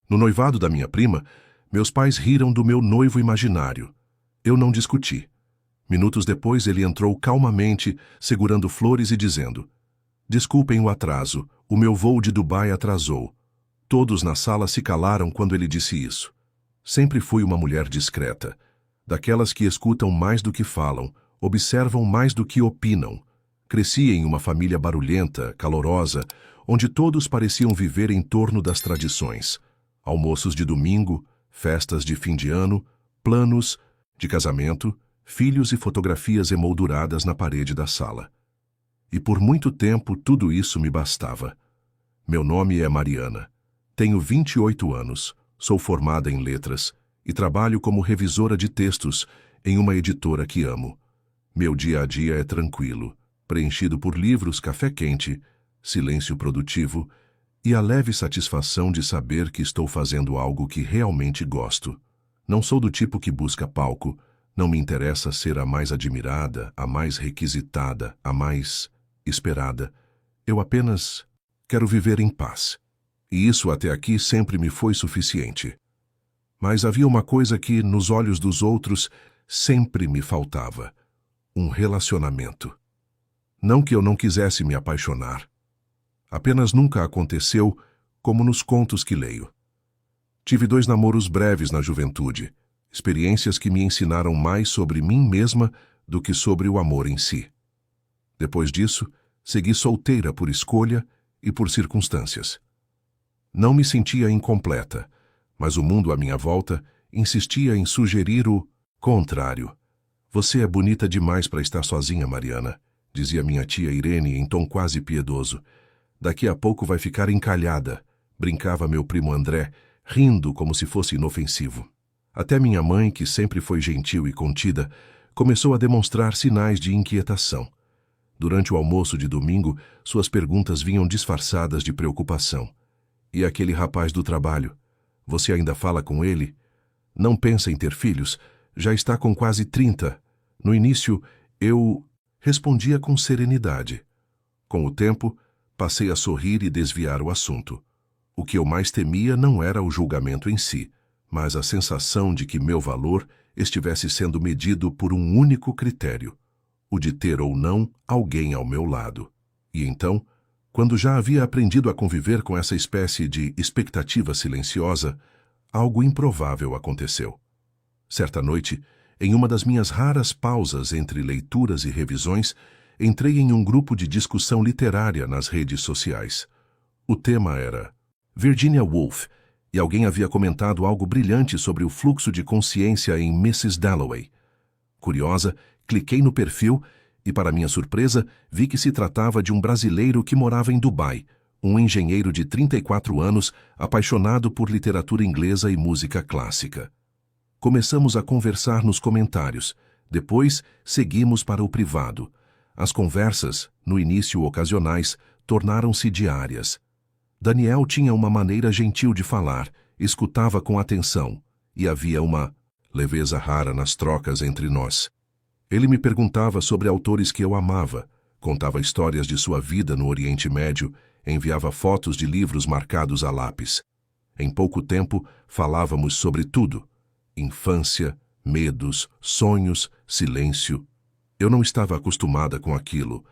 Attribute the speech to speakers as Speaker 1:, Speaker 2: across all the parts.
Speaker 1: No noivado da minha prima, meus pais riram do meu noivo imaginário. Eu não discuti. Minutos depois ele entrou calmamente, segurando flores e dizendo: "Desculpem o atraso, o meu voo de Dubai atrasou." Todos na sala se calaram quando ele disse isso. Sempre fui uma mulher discreta, daquelas que escutam mais do que falam, observam mais do que opinam. Cresci em uma família barulhenta, calorosa, onde todos pareciam viver em torno das tradições. Almoços de domingo, festas de fim de ano, planos de casamento, filhos e fotografias emolduradas na parede da sala. E por muito tempo tudo isso me bastava. Meu nome é Mariana. Tenho 28 anos, sou formada em letras e trabalho como revisora de textos em uma editora que amo. Meu dia a dia é tranquilo, preenchido por livros, café quente, silêncio produtivo e a leve satisfação de saber que estou fazendo algo que realmente gosto. Não sou do tipo que busca palco, não me interessa ser a mais admirada, a mais requisitada, a mais esperada. Eu apenas quero viver em paz. E isso até aqui sempre me foi suficiente. Mas havia uma coisa que, nos olhos dos outros, sempre me faltava: um relacionamento. Não que eu não quisesse me apaixonar. Apenas nunca aconteceu como nos contos que leio. Tive 2 namoros breves na juventude, experiências que me ensinaram mais sobre mim mesma do que sobre o amor em si. Depois disso, segui solteira por escolha e por circunstâncias. Não me sentia incompleta, mas o mundo à minha volta insistia em sugerir o contrário. "Você é bonita demais para estar sozinha, Mariana", dizia minha tia Irene em tom quase piedoso. "Daqui a pouco vai ficar encalhada", brincava meu primo André, rindo como se fosse inofensivo. Até minha mãe, que sempre foi gentil e contida, começou a demonstrar sinais de inquietação. Durante o almoço de domingo, suas perguntas vinham disfarçadas de preocupação. "E aquele rapaz do trabalho? Você ainda fala com ele? Não pensa em ter filhos? Já está com quase 30. No início, eu respondia com serenidade. Com o tempo, passei a sorrir e desviar o assunto. O que eu mais temia não era o julgamento em si, mas a sensação de que meu valor estivesse sendo medido por um único critério: o de ter ou não alguém ao meu lado. E então, quando já havia aprendido a conviver com essa espécie de expectativa silenciosa, algo improvável aconteceu. Certa noite, em uma das minhas raras pausas entre leituras e revisões, entrei em um grupo de discussão literária nas redes sociais. O tema era Virginia Woolf, e alguém havia comentado algo brilhante sobre o fluxo de consciência em Mrs. Dalloway. Curiosa, cliquei no perfil e, para minha surpresa, vi que se tratava de um brasileiro que morava em Dubai, um engenheiro de 34 anos, apaixonado por literatura inglesa e música clássica. Começamos a conversar nos comentários, depois seguimos para o privado. As conversas, no início ocasionais, tornaram-se diárias. Daniel tinha uma maneira gentil de falar, escutava com atenção, e havia uma leveza rara nas trocas entre nós. Ele me perguntava sobre autores que eu amava, contava histórias de sua vida no Oriente Médio, enviava fotos de livros marcados a lápis. Em pouco tempo, falávamos sobre tudo: infância, medos, sonhos, silêncio. Eu não estava acostumada com aquilo.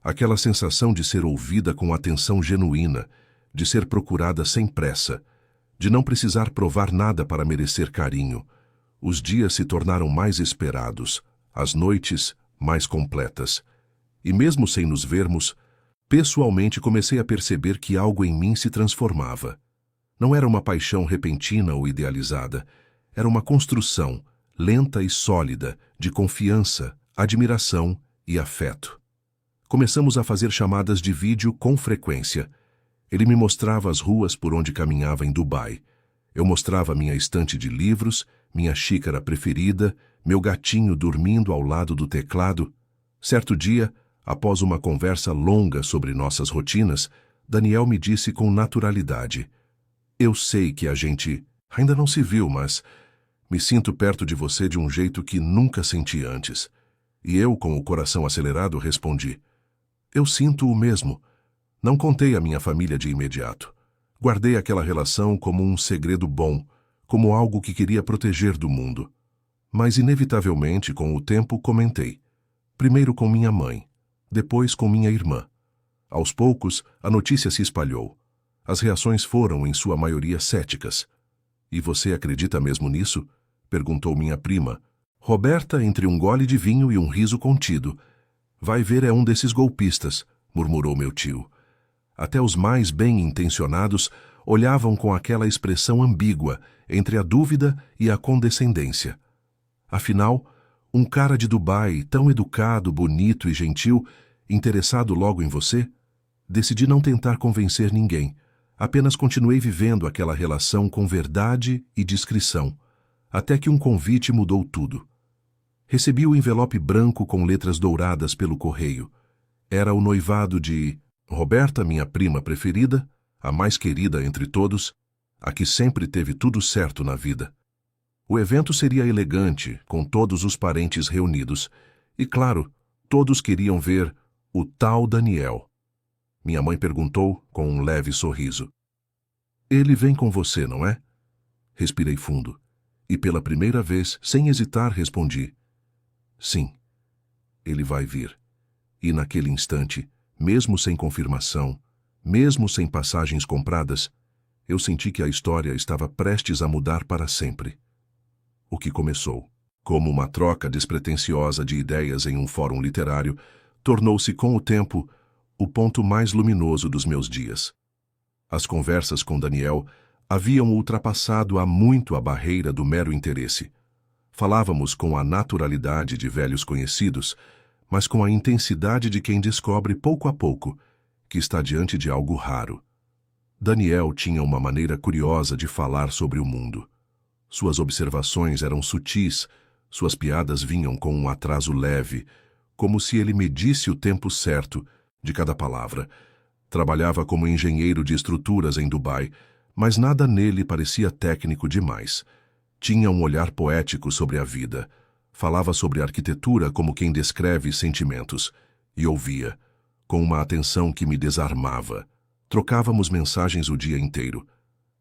Speaker 1: Aquela sensação de ser ouvida com atenção genuína, de ser procurada sem pressa, de não precisar provar nada para merecer carinho. Os dias se tornaram mais esperados, as noites mais completas. E mesmo sem nos vermos, pessoalmente comecei a perceber que algo em mim se transformava. Não era uma paixão repentina ou idealizada, era uma construção, lenta e sólida, de confiança, admiração e afeto. Começamos a fazer chamadas de vídeo com frequência. Ele me mostrava as ruas por onde caminhava em Dubai. Eu mostrava minha estante de livros, minha xícara preferida, meu gatinho dormindo ao lado do teclado. Certo dia, após uma conversa longa sobre nossas rotinas, Daniel me disse com naturalidade: "Eu sei que a gente ainda não se viu, mas me sinto perto de você de um jeito que nunca senti antes." E eu, com o coração acelerado, respondi: "Eu sinto o mesmo." Não contei à minha família de imediato. Guardei aquela relação como um segredo bom, como algo que queria proteger do mundo. Mas, inevitavelmente, com o tempo, comentei. Primeiro com minha mãe, depois com minha irmã. Aos poucos, a notícia se espalhou. As reações foram, em sua maioria, céticas. E você acredita mesmo nisso? Perguntou minha prima. Roberta, entre um gole de vinho e um riso contido. Vai ver, é um desses golpistas, murmurou meu tio. Até os mais bem-intencionados olhavam com aquela expressão ambígua entre a dúvida e a condescendência. Afinal, um cara de Dubai, tão educado, bonito e gentil, interessado logo em você? Decidi não tentar convencer ninguém. Apenas continuei vivendo aquela relação com verdade e discrição, até que um convite mudou tudo. Recebi o envelope branco com letras douradas pelo correio. Era o noivado de Roberta, minha prima preferida, a mais querida entre todos, a que sempre teve tudo certo na vida. O evento seria elegante, com todos os parentes reunidos, e, claro, todos queriam ver o tal Daniel. Minha mãe perguntou com um leve sorriso. Ele vem com você, não é? Respirei fundo, e pela primeira vez, sem hesitar, respondi. Sim, ele vai vir. E naquele instante, mesmo sem confirmação, mesmo sem passagens compradas, eu senti que a história estava prestes a mudar para sempre. O que começou como uma troca despretensiosa de ideias em um fórum literário, tornou-se com o tempo o ponto mais luminoso dos meus dias. As conversas com Daniel haviam ultrapassado há muito a barreira do mero interesse. Falávamos com a naturalidade de velhos conhecidos, mas com a intensidade de quem descobre pouco a pouco que está diante de algo raro. Daniel tinha uma maneira curiosa de falar sobre o mundo. Suas observações eram sutis, suas piadas vinham com um atraso leve, como se ele medisse o tempo certo de cada palavra. Trabalhava como engenheiro de estruturas em Dubai, mas nada nele parecia técnico demais. Tinha um olhar poético sobre a vida. Falava sobre arquitetura como quem descreve sentimentos. E ouvia, com uma atenção que me desarmava. Trocávamos mensagens o dia inteiro,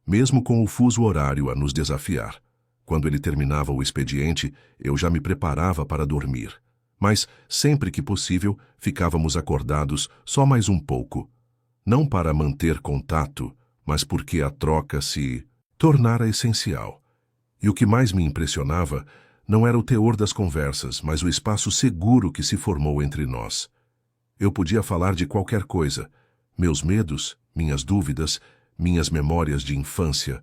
Speaker 1: mesmo com o fuso horário a nos desafiar. Quando ele terminava o expediente, eu já me preparava para dormir. Mas, sempre que possível, ficávamos acordados só mais um pouco. Não para manter contato, mas porque a troca se tornara essencial. E o que mais me impressionava não era o teor das conversas, mas o espaço seguro que se formou entre nós. Eu podia falar de qualquer coisa, meus medos, minhas dúvidas, minhas memórias de infância.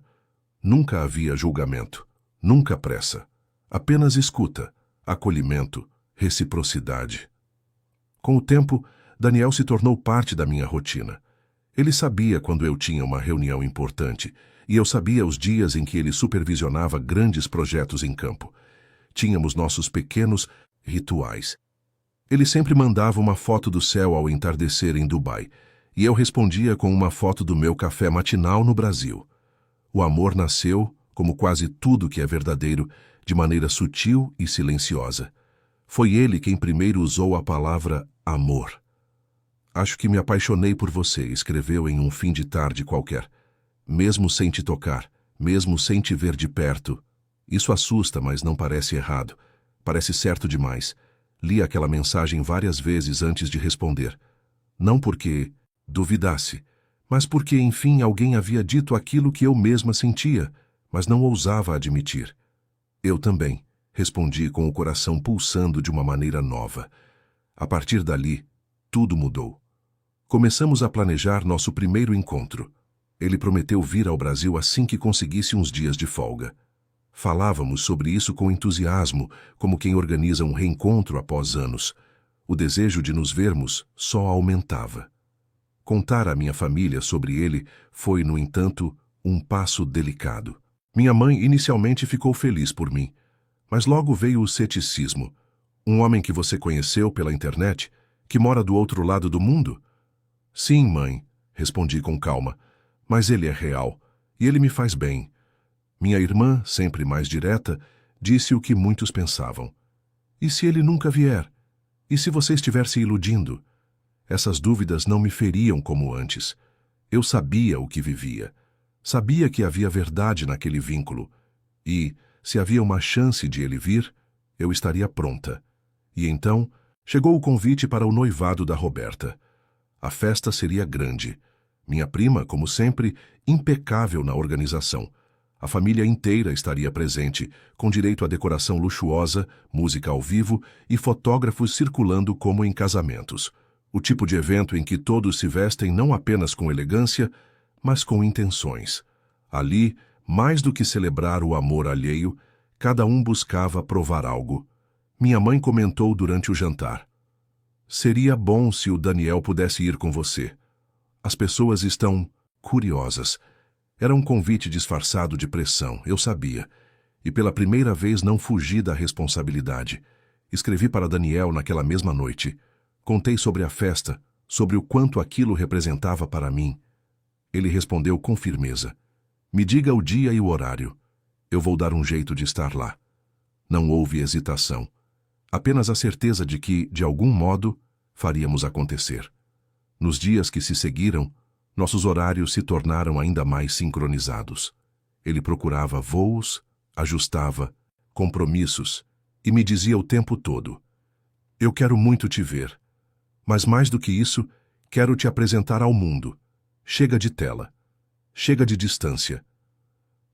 Speaker 1: Nunca havia julgamento, nunca pressa, apenas escuta, acolhimento, reciprocidade. Com o tempo, Daniel se tornou parte da minha rotina. Ele sabia quando eu tinha uma reunião importante, e eu sabia os dias em que ele supervisionava grandes projetos em campo. Tínhamos nossos pequenos rituais. Ele sempre mandava uma foto do céu ao entardecer em Dubai, e eu respondia com uma foto do meu café matinal no Brasil. O amor nasceu, como quase tudo que é verdadeiro, de maneira sutil e silenciosa. Foi ele quem primeiro usou a palavra amor. Acho que me apaixonei por você, escreveu em um fim de tarde qualquer. Mesmo sem te tocar, mesmo sem te ver de perto. Isso assusta, mas não parece errado. Parece certo demais. Li aquela mensagem várias vezes antes de responder. Não porque duvidasse, mas porque, enfim, alguém havia dito aquilo que eu mesma sentia, mas não ousava admitir. Eu também, respondi com o coração pulsando de uma maneira nova. A partir dali, tudo mudou. Começamos a planejar nosso primeiro encontro. Ele prometeu vir ao Brasil assim que conseguisse uns dias de folga. Falávamos sobre isso com entusiasmo, como quem organiza um reencontro após anos. O desejo de nos vermos só aumentava. Contar à minha família sobre ele foi, no entanto, um passo delicado. Minha mãe inicialmente ficou feliz por mim, mas logo veio o ceticismo. Um homem que você conheceu pela internet, que mora do outro lado do mundo? Sim, mãe, respondi com calma, mas ele é real, e ele me faz bem. Minha irmã, sempre mais direta, disse o que muitos pensavam. E se ele nunca vier? E se você estiver se iludindo? Essas dúvidas não me feriam como antes. Eu sabia o que vivia. Sabia que havia verdade naquele vínculo e, se havia uma chance de ele vir, eu estaria pronta. E então, chegou o convite para o noivado da Roberta. A festa seria grande. Minha prima, como sempre, impecável na organização. A família inteira estaria presente, com direito a decoração luxuosa, música ao vivo e fotógrafos circulando como em casamentos. O tipo de evento em que todos se vestem não apenas com elegância, mas com intenções. Ali, mais do que celebrar o amor alheio, cada um buscava provar algo. Minha mãe comentou durante o jantar: "Seria bom se o Daniel pudesse ir com você. As pessoas estão curiosas." Era um convite disfarçado de pressão, eu sabia. E pela primeira vez não fugi da responsabilidade. Escrevi para Daniel naquela mesma noite. Contei sobre a festa, sobre o quanto aquilo representava para mim. Ele respondeu com firmeza: "Me diga o dia e o horário. Eu vou dar um jeito de estar lá." Não houve hesitação. Apenas a certeza de que, de algum modo, faríamos acontecer. Nos dias que se seguiram, nossos horários se tornaram ainda mais sincronizados. Ele procurava voos, ajustava, compromissos, e me dizia o tempo todo: "Eu quero muito te ver. Mas mais do que isso, quero te apresentar ao mundo. Chega de tela. Chega de distância."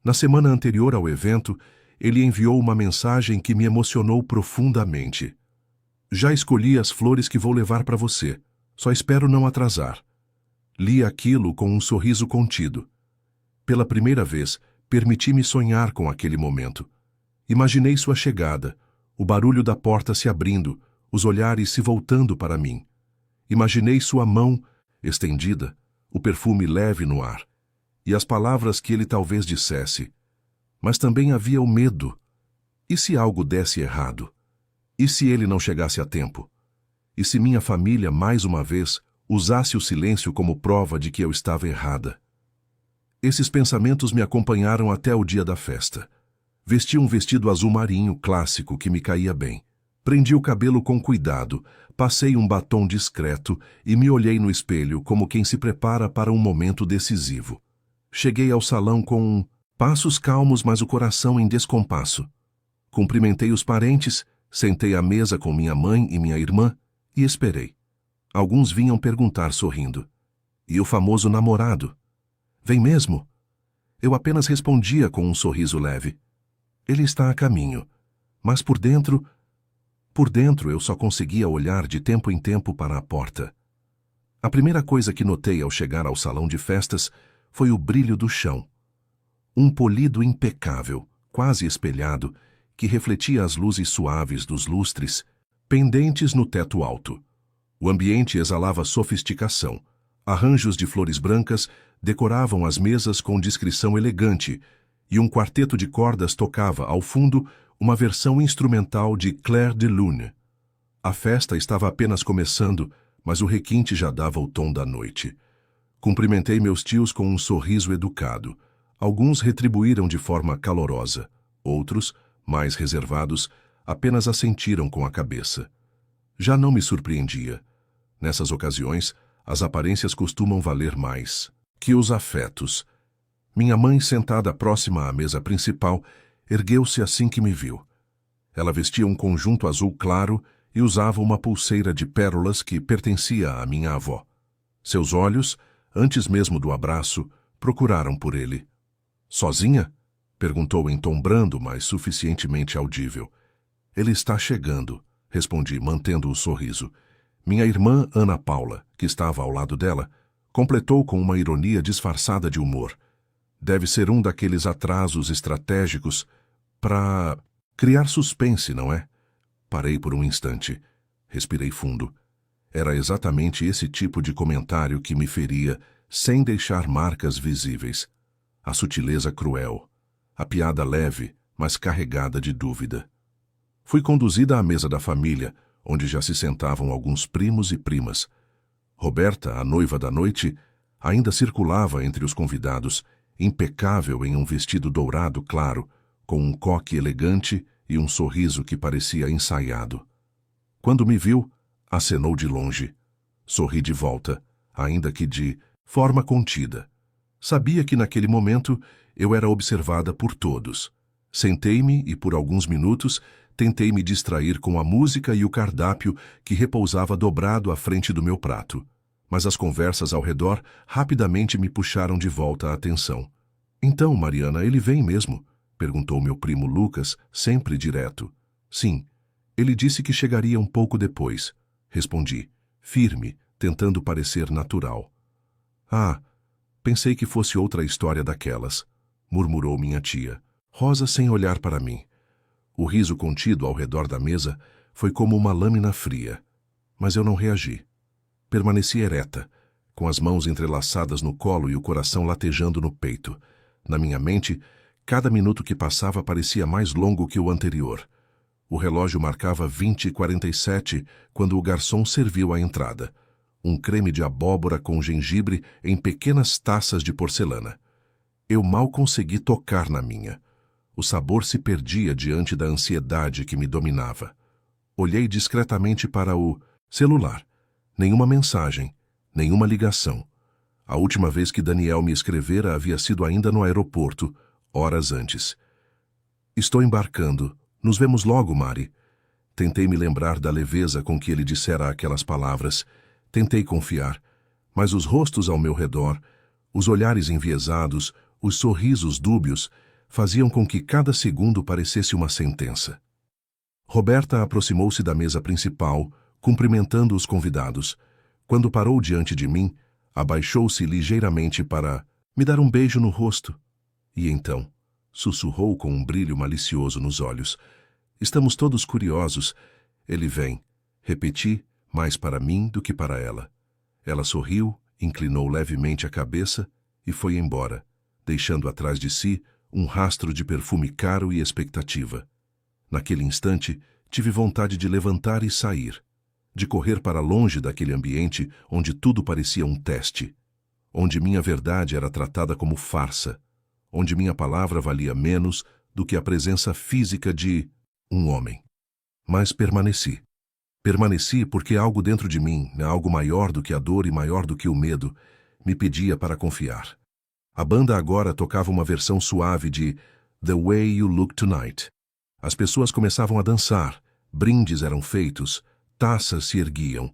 Speaker 1: Na semana anterior ao evento, ele enviou uma mensagem que me emocionou profundamente. "Já escolhi as flores que vou levar para você. Só espero não atrasar." Li aquilo com um sorriso contido. Pela primeira vez, permiti-me sonhar com aquele momento. Imaginei sua chegada, o barulho da porta se abrindo, os olhares se voltando para mim. Imaginei sua mão estendida, o perfume leve no ar, e as palavras que ele talvez dissesse. Mas também havia o medo. E se algo desse errado? E se ele não chegasse a tempo? E se minha família, mais uma vez, usasse o silêncio como prova de que eu estava errada? Esses pensamentos me acompanharam até o dia da festa. Vesti um vestido azul marinho clássico que me caía bem. Prendi o cabelo com cuidado, passei um batom discreto e me olhei no espelho como quem se prepara para um momento decisivo. Cheguei ao salão com passos calmos, mas o coração em descompasso. Cumprimentei os parentes, sentei à mesa com minha mãe e minha irmã e esperei. Alguns vinham perguntar sorrindo: "E o famoso namorado? Vem mesmo?" Eu apenas respondia com um sorriso leve: "Ele está a caminho." Mas por dentro eu só conseguia olhar de tempo em tempo para a porta. A primeira coisa que notei ao chegar ao salão de festas foi o brilho do chão. Um polido impecável, quase espelhado, que refletia as luzes suaves dos lustres, pendentes no teto alto. O ambiente exalava sofisticação. Arranjos de flores brancas decoravam as mesas com discrição elegante, e um quarteto de cordas tocava, ao fundo, uma versão instrumental de Clair de Lune. A festa estava apenas começando, mas o requinte já dava o tom da noite. Cumprimentei meus tios com um sorriso educado. Alguns retribuíram de forma calorosa. Outros, mais reservados, apenas assentiram com a cabeça. Já não me surpreendia. Nessas ocasiões, as aparências costumam valer mais que os afetos. Minha mãe, sentada próxima à mesa principal, ergueu-se assim que me viu. Ela vestia um conjunto azul claro e usava uma pulseira de pérolas que pertencia à minha avó. Seus olhos, antes mesmo do abraço, procuraram por ele. "Sozinha?" perguntou em tom brando, mas suficientemente audível. "Ele está chegando", respondi, mantendo o sorriso. Minha irmã, Ana Paula, que estava ao lado dela, completou com uma ironia disfarçada de humor. "Deve ser um daqueles atrasos estratégicos para criar suspense, não é?" Parei por um instante. Respirei fundo. Era exatamente esse tipo de comentário que me feria, sem deixar marcas visíveis. A sutileza cruel. A piada leve, mas carregada de dúvida. Fui conduzida à mesa da família, onde já se sentavam alguns primos e primas. Roberta, a noiva da noite, ainda circulava entre os convidados, impecável em um vestido dourado claro, com um coque elegante e um sorriso que parecia ensaiado. Quando me viu, acenou de longe. Sorri de volta, ainda que de forma contida. Sabia que naquele momento eu era observada por todos. Sentei-me e, por alguns minutos, tentei me distrair com a música e o cardápio que repousava dobrado à frente do meu prato. Mas as conversas ao redor rapidamente me puxaram de volta a atenção. Então, Mariana, ele vem mesmo? Perguntou meu primo Lucas, sempre direto. Sim. Ele disse que chegaria um pouco depois. Respondi, firme, tentando parecer natural. Ah, pensei que fosse outra história daquelas, murmurou minha tia, Rosa sem olhar para mim. O riso contido ao redor da mesa foi como uma lâmina fria. Mas eu não reagi. Permaneci ereta, com as mãos entrelaçadas no colo e o coração latejando no peito. Na minha mente, cada minuto que passava parecia mais longo que o anterior. O relógio marcava 20h47 quando o garçom serviu a entrada. Um creme de abóbora com gengibre em pequenas taças de porcelana. Eu mal consegui tocar na minha. O sabor se perdia diante da ansiedade que me dominava. Olhei discretamente para o celular. Nenhuma mensagem, nenhuma ligação. A última vez que Daniel me escrevera havia sido ainda no aeroporto, horas antes. Estou embarcando. Nos vemos logo, Mari. Tentei me lembrar da leveza com que ele dissera aquelas palavras. Tentei confiar, mas os rostos ao meu redor, os olhares enviesados, os sorrisos dúbios, faziam com que cada segundo parecesse uma sentença. Roberta aproximou-se da mesa principal, cumprimentando os convidados. Quando parou diante de mim, abaixou-se ligeiramente para me dar um beijo no rosto. E então, sussurrou com um brilho malicioso nos olhos. Estamos todos curiosos. Ele vem. Repeti, mais para mim do que para ela. Ela sorriu, inclinou levemente a cabeça e foi embora, deixando atrás de si um rastro de perfume caro e expectativa. Naquele instante, tive vontade de levantar e sair, de correr para longe daquele ambiente onde tudo parecia um teste, onde minha verdade era tratada como farsa, onde minha palavra valia menos do que a presença física de um homem. Mas permaneci. Permaneci porque algo dentro de mim, algo maior do que a dor e maior do que o medo, me pedia para confiar. A banda agora tocava uma versão suave de The Way You Look Tonight. As pessoas começavam a dançar, brindes eram feitos, taças se erguiam.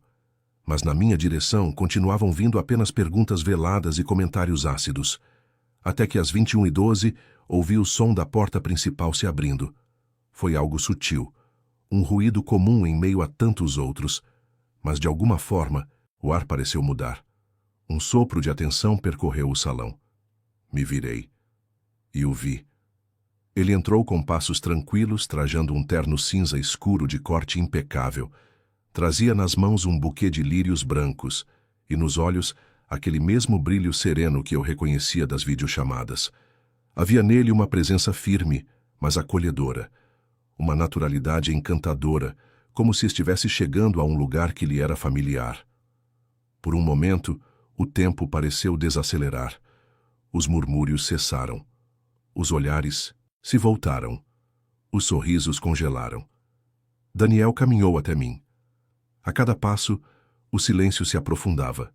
Speaker 1: Mas na minha direção continuavam vindo apenas perguntas veladas e comentários ácidos. Até que às 21h12 ouvi o som da porta principal se abrindo. Foi algo sutil, um ruído comum em meio a tantos outros, mas de alguma forma o ar pareceu mudar. Um sopro de atenção percorreu o salão. Me virei e o vi. Ele entrou com passos tranquilos, trajando um terno cinza escuro de corte impecável. Trazia nas mãos um buquê de lírios brancos e nos olhos aquele mesmo brilho sereno que eu reconhecia das videochamadas. Havia nele uma presença firme, mas acolhedora. Uma naturalidade encantadora, como se estivesse chegando a um lugar que lhe era familiar. Por um momento, o tempo pareceu desacelerar. Os murmúrios cessaram. Os olhares se voltaram. Os sorrisos congelaram. Daniel caminhou até mim. A cada passo, o silêncio se aprofundava.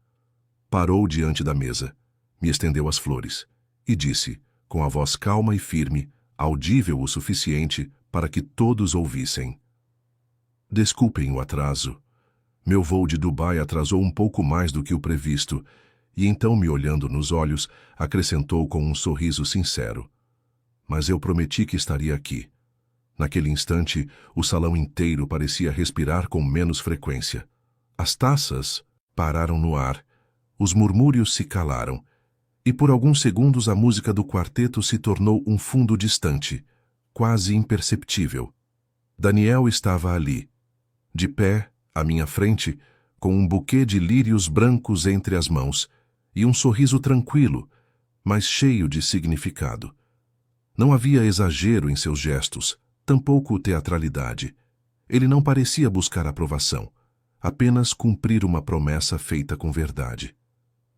Speaker 1: Parou diante da mesa, me estendeu as flores e disse, com a voz calma e firme, audível o suficiente para que todos ouvissem. Desculpem o atraso. Meu voo de Dubai atrasou um pouco mais do que o previsto, e então, me olhando nos olhos, acrescentou com um sorriso sincero. Mas eu prometi que estaria aqui. Naquele instante, o salão inteiro parecia respirar com menos frequência. As taças pararam no ar, os murmúrios se calaram, e por alguns segundos a música do quarteto se tornou um fundo distante, quase imperceptível. Daniel estava ali, de pé, à minha frente, com um buquê de lírios brancos entre as mãos, e um sorriso tranquilo, mas cheio de significado. Não havia exagero em seus gestos, tampouco teatralidade. Ele não parecia buscar aprovação, apenas cumprir uma promessa feita com verdade.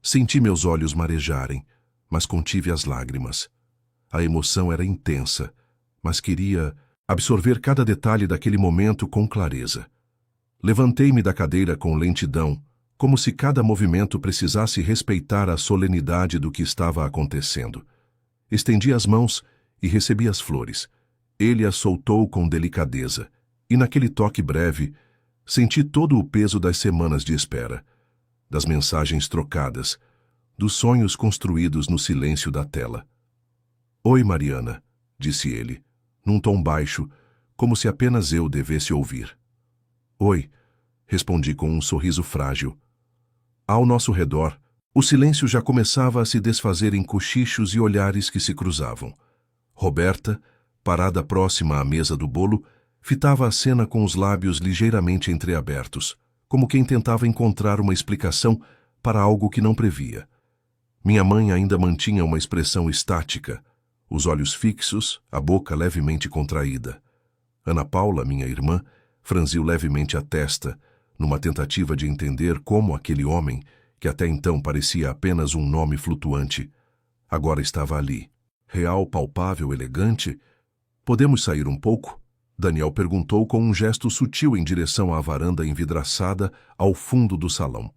Speaker 1: Senti meus olhos marejarem, mas contive as lágrimas. A emoção era intensa, mas queria absorver cada detalhe daquele momento com clareza. Levantei-me da cadeira com lentidão, como se cada movimento precisasse respeitar a solenidade do que estava acontecendo. Estendi as mãos e recebi as flores. Ele as soltou com delicadeza, e naquele toque breve, senti todo o peso das semanas de espera, das mensagens trocadas, dos sonhos construídos no silêncio da tela. "Oi, Mariana", disse ele, num tom baixo, como se apenas eu devesse ouvir. "Oi", respondi com um sorriso frágil. Ao nosso redor, o silêncio já começava a se desfazer em cochichos e olhares que se cruzavam. Roberta, parada próxima à mesa do bolo, fitava a cena com os lábios ligeiramente entreabertos, como quem tentava encontrar uma explicação para algo que não previa. Minha mãe ainda mantinha uma expressão estática, os olhos fixos, a boca levemente contraída. Ana Paula, minha irmã, franziu levemente a testa, numa tentativa de entender como aquele homem, que até então parecia apenas um nome flutuante, agora estava ali. Real, palpável, elegante. "Podemos sair um pouco?" Daniel perguntou com um gesto sutil em direção à varanda envidraçada ao fundo do salão.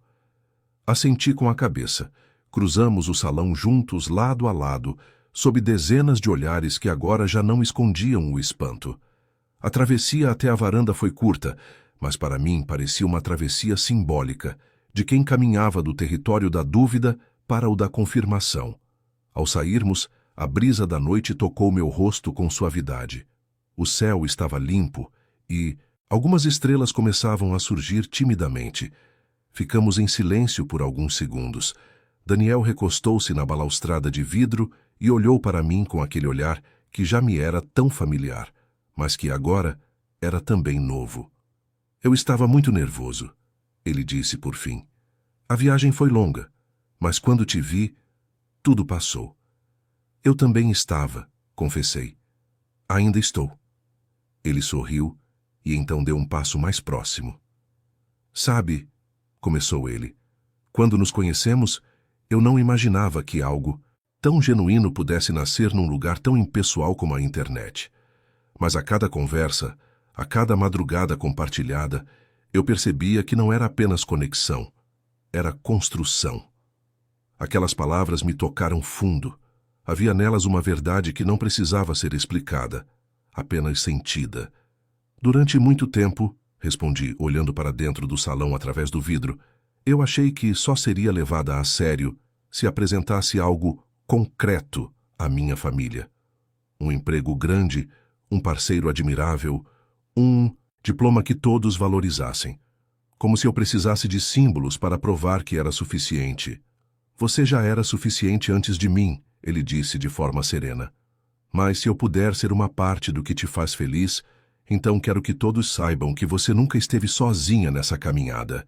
Speaker 1: Assenti com a cabeça. Cruzamos o salão juntos, lado a lado, sob dezenas de olhares que agora já não escondiam o espanto. A travessia até a varanda foi curta, mas para mim parecia uma travessia simbólica, de quem caminhava do território da dúvida para o da confirmação. Ao sairmos, a brisa da noite tocou meu rosto com suavidade. O céu estava limpo e algumas estrelas começavam a surgir timidamente. Ficamos em silêncio por alguns segundos. Daniel recostou-se na balaustrada de vidro e olhou para mim com aquele olhar que já me era tão familiar, mas que agora era também novo. "Eu estava muito nervoso", ele disse por fim. "A viagem foi longa, mas quando te vi, tudo passou." "Eu também estava", confessei. "Ainda estou." Ele sorriu e então deu um passo mais próximo. "Sabe", começou ele, "quando nos conhecemos, eu não imaginava que algo tão genuíno pudesse nascer num lugar tão impessoal como a internet. Mas a cada conversa, a cada madrugada compartilhada, eu percebia que não era apenas conexão, era construção." Aquelas palavras me tocaram fundo. Havia nelas uma verdade que não precisava ser explicada, apenas sentida. "Durante muito tempo", respondi, olhando para dentro do salão através do vidro, "eu achei que só seria levada a sério se apresentasse algo concreto à minha família. Um emprego grande, um parceiro admirável, um diploma que todos valorizassem. Como se eu precisasse de símbolos para provar que era suficiente." "Você já era suficiente antes de mim", ele disse de forma serena. "Mas se eu puder ser uma parte do que te faz feliz, então quero que todos saibam que você nunca esteve sozinha nessa caminhada."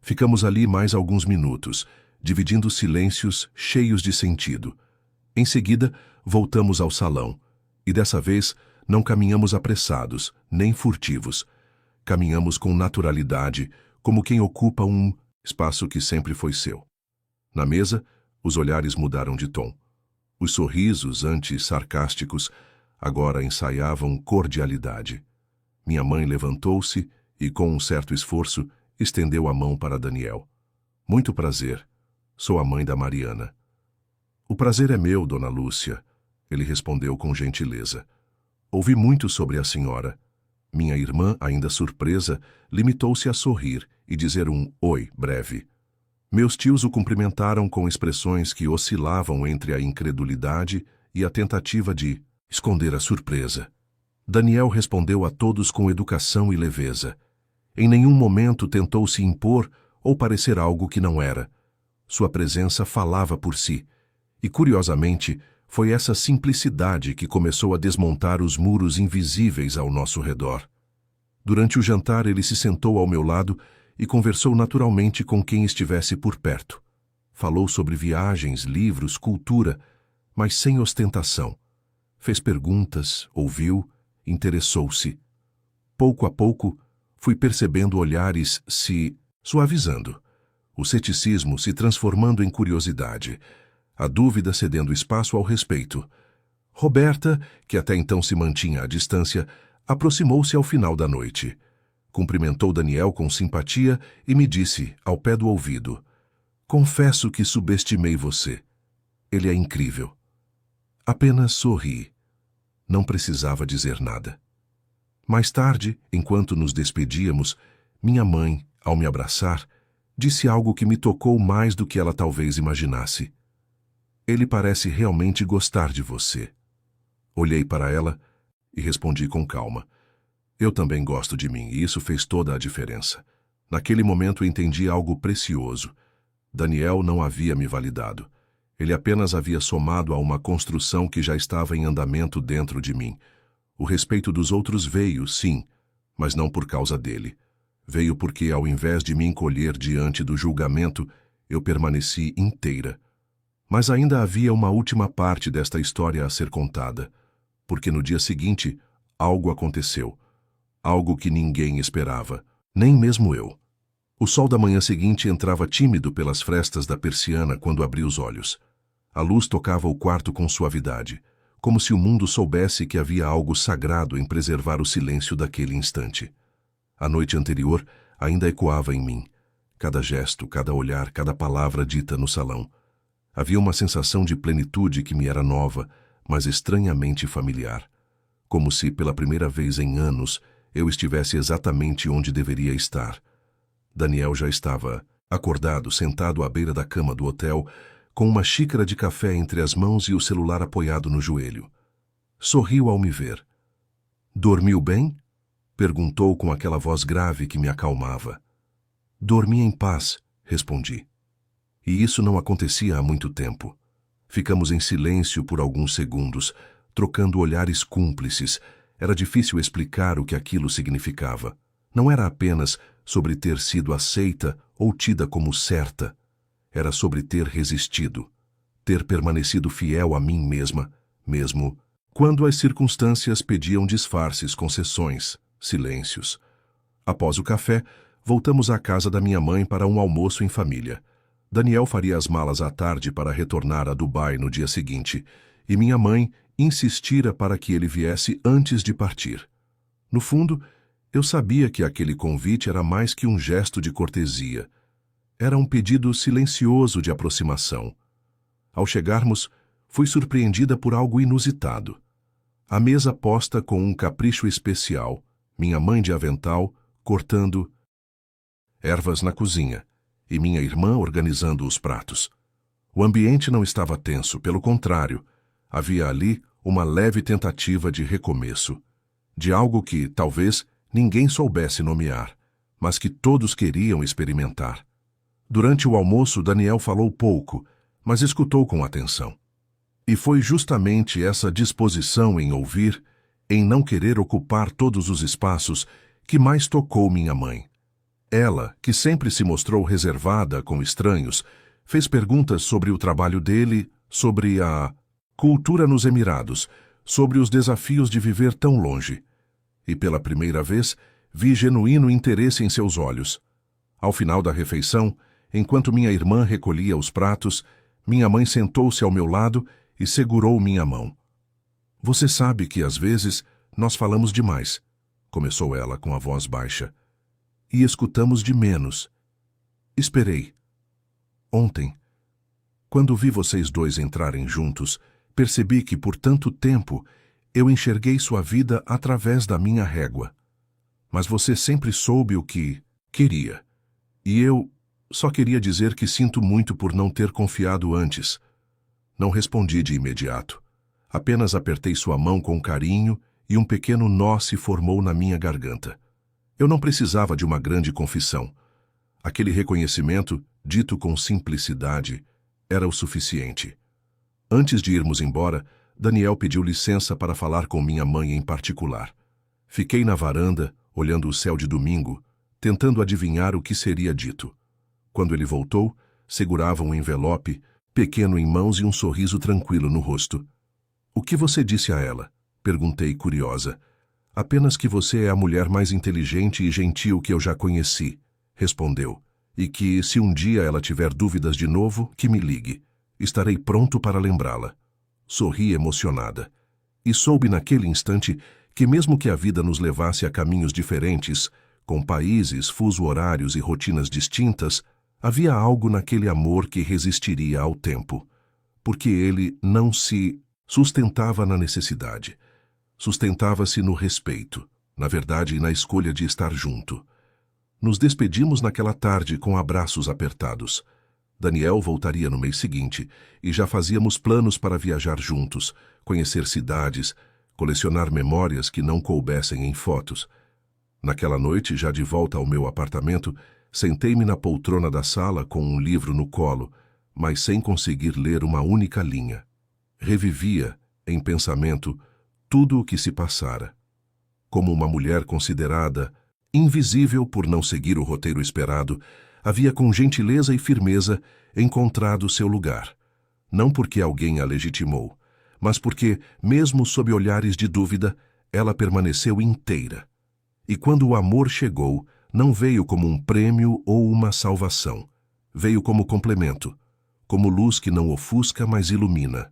Speaker 1: Ficamos ali mais alguns minutos, dividindo silêncios cheios de sentido. Em seguida, voltamos ao salão, e dessa vez não caminhamos apressados, nem furtivos. Caminhamos com naturalidade, como quem ocupa um espaço que sempre foi seu. Na mesa, os olhares mudaram de tom. Os sorrisos, antes sarcásticos, agora ensaiavam cordialidade. Minha mãe levantou-se e, com um certo esforço, estendeu a mão para Daniel. "Muito prazer. Sou a mãe da Mariana." "O prazer é meu, dona Lúcia", ele respondeu com gentileza. "Ouvi muito sobre a senhora." Minha irmã, ainda surpresa, limitou-se a sorrir e dizer um "oi" breve. Meus tios o cumprimentaram com expressões que oscilavam entre a incredulidade e a tentativa de esconder a surpresa. Daniel respondeu a todos com educação e leveza. Em nenhum momento tentou se impor ou parecer algo que não era. Sua presença falava por si, e curiosamente, foi essa simplicidade que começou a desmontar os muros invisíveis ao nosso redor. Durante o jantar, ele se sentou ao meu lado e conversou naturalmente com quem estivesse por perto. Falou sobre viagens, livros, cultura, mas sem ostentação. Fez perguntas, ouviu, interessou-se. Pouco a pouco, fui percebendo olhares se suavizando, o ceticismo se transformando em curiosidade, a dúvida cedendo espaço ao respeito. Roberta, que até então se mantinha à distância, aproximou-se ao final da noite. Cumprimentou Daniel com simpatia e me disse, ao pé do ouvido: confesso que subestimei você. Ele é incrível. Apenas sorri. Não precisava dizer nada. Mais tarde, enquanto nos despedíamos, minha mãe, ao me abraçar, disse algo que me tocou mais do que ela talvez imaginasse. Ele parece realmente gostar de você. Olhei para ela e respondi com calma. Eu também gosto de mim e isso fez toda a diferença. Naquele momento entendi algo precioso. Daniel não havia me validado. Ele apenas havia somado a uma construção que já estava em andamento dentro de mim. O respeito dos outros veio, sim, mas não por causa dele. Veio porque, ao invés de me encolher diante do julgamento, eu permaneci inteira. Mas ainda havia uma última parte desta história a ser contada, porque no dia seguinte, algo aconteceu. Algo que ninguém esperava, nem mesmo eu. O sol da manhã seguinte entrava tímido pelas frestas da persiana quando abri os olhos. A luz tocava o quarto com suavidade, como se o mundo soubesse que havia algo sagrado em preservar o silêncio daquele instante. A noite anterior ainda ecoava em mim. Cada gesto, cada olhar, cada palavra dita no salão. Havia uma sensação de plenitude que me era nova, mas estranhamente familiar. Como se, pela primeira vez em anos, eu estivesse exatamente onde deveria estar. Daniel já estava acordado, sentado à beira da cama do hotel, com uma xícara de café entre as mãos e o celular apoiado no joelho. Sorriu ao me ver. Dormiu bem? Perguntou com aquela voz grave que me acalmava. Dormi em paz, respondi. E isso não acontecia há muito tempo. Ficamos em silêncio por alguns segundos, trocando olhares cúmplices. Era difícil explicar o que aquilo significava. Não era apenas sobre ter sido aceita ou tida como certa. Era sobre ter resistido, ter permanecido fiel a mim mesma, mesmo quando as circunstâncias pediam disfarces, concessões, silêncios. Após o café, voltamos à casa da minha mãe para um almoço em família. Daniel faria as malas à tarde para retornar a Dubai no dia seguinte, e minha mãe insistira para que ele viesse antes de partir. No fundo, eu sabia que aquele convite era mais que um gesto de cortesia. Era um pedido silencioso de aproximação. Ao chegarmos, fui surpreendida por algo inusitado. A mesa posta com um capricho especial, minha mãe de avental, cortando ervas na cozinha, e minha irmã organizando os pratos. O ambiente não estava tenso, pelo contrário, havia ali uma leve tentativa de recomeço, de algo que, talvez, ninguém soubesse nomear, mas que todos queriam experimentar. Durante o almoço, Daniel falou pouco, mas escutou com atenção. E foi justamente essa disposição em ouvir, em não querer ocupar todos os espaços, que mais tocou minha mãe. Ela, que sempre se mostrou reservada com estranhos, fez perguntas sobre o trabalho dele, sobre a cultura nos Emirados, sobre os desafios de viver tão longe. E pela primeira vez, vi genuíno interesse em seus olhos. Ao final da refeição, enquanto minha irmã recolhia os pratos, minha mãe sentou-se ao meu lado e segurou minha mão. Você sabe que, às vezes, nós falamos demais, começou ela com a voz baixa, e escutamos de menos. Esperei. Ontem, quando vi vocês dois entrarem juntos, percebi que, por tanto tempo, eu enxerguei sua vida através da minha régua. Mas você sempre soube o que queria. E eu só queria dizer que sinto muito por não ter confiado antes. Não respondi de imediato. Apenas apertei sua mão com carinho e um pequeno nó se formou na minha garganta. Eu não precisava de uma grande confissão. Aquele reconhecimento, dito com simplicidade, era o suficiente. Antes de irmos embora, Daniel pediu licença para falar com minha mãe em particular. Fiquei na varanda, olhando o céu de domingo, tentando adivinhar o que seria dito. Quando ele voltou, segurava um envelope, pequeno em mãos e um sorriso tranquilo no rosto. O que você disse a ela? Perguntei, curiosa. Apenas que você é a mulher mais inteligente e gentil que eu já conheci, respondeu. E que, se um dia ela tiver dúvidas de novo, que me ligue. Estarei pronto para lembrá-la. Sorri emocionada. E soube naquele instante que mesmo que a vida nos levasse a caminhos diferentes, Com países, fuso-horários e rotinas distintas, havia algo naquele amor que resistiria ao tempo, porque ele não se sustentava na necessidade. Sustentava-se no respeito, na verdade, na escolha de estar junto. Nos despedimos naquela tarde com abraços apertados. Daniel voltaria no mês seguinte e já fazíamos planos para viajar juntos, conhecer cidades, colecionar memórias que não coubessem em fotos. Naquela noite, já de volta ao meu apartamento, sentei-me na poltrona da sala com um livro no colo, mas sem conseguir ler uma única linha. Revivia, em pensamento, tudo o que se passara. Como uma mulher considerada invisível por não seguir o roteiro esperado, havia com gentileza e firmeza encontrado seu lugar. Não porque alguém a legitimou, mas porque, mesmo sob olhares de dúvida, ela permaneceu inteira. E quando o amor chegou, não veio como um prêmio ou uma salvação. Veio como complemento, como luz que não ofusca, mas ilumina.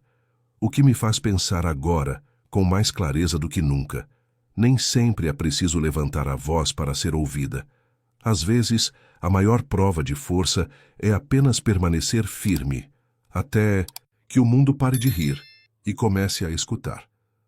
Speaker 1: O que me faz pensar agora, com mais clareza do que nunca, nem sempre é preciso levantar a voz para ser ouvida. Às vezes, a maior prova de força é apenas permanecer firme, até que o mundo pare de rir e comece a escutar.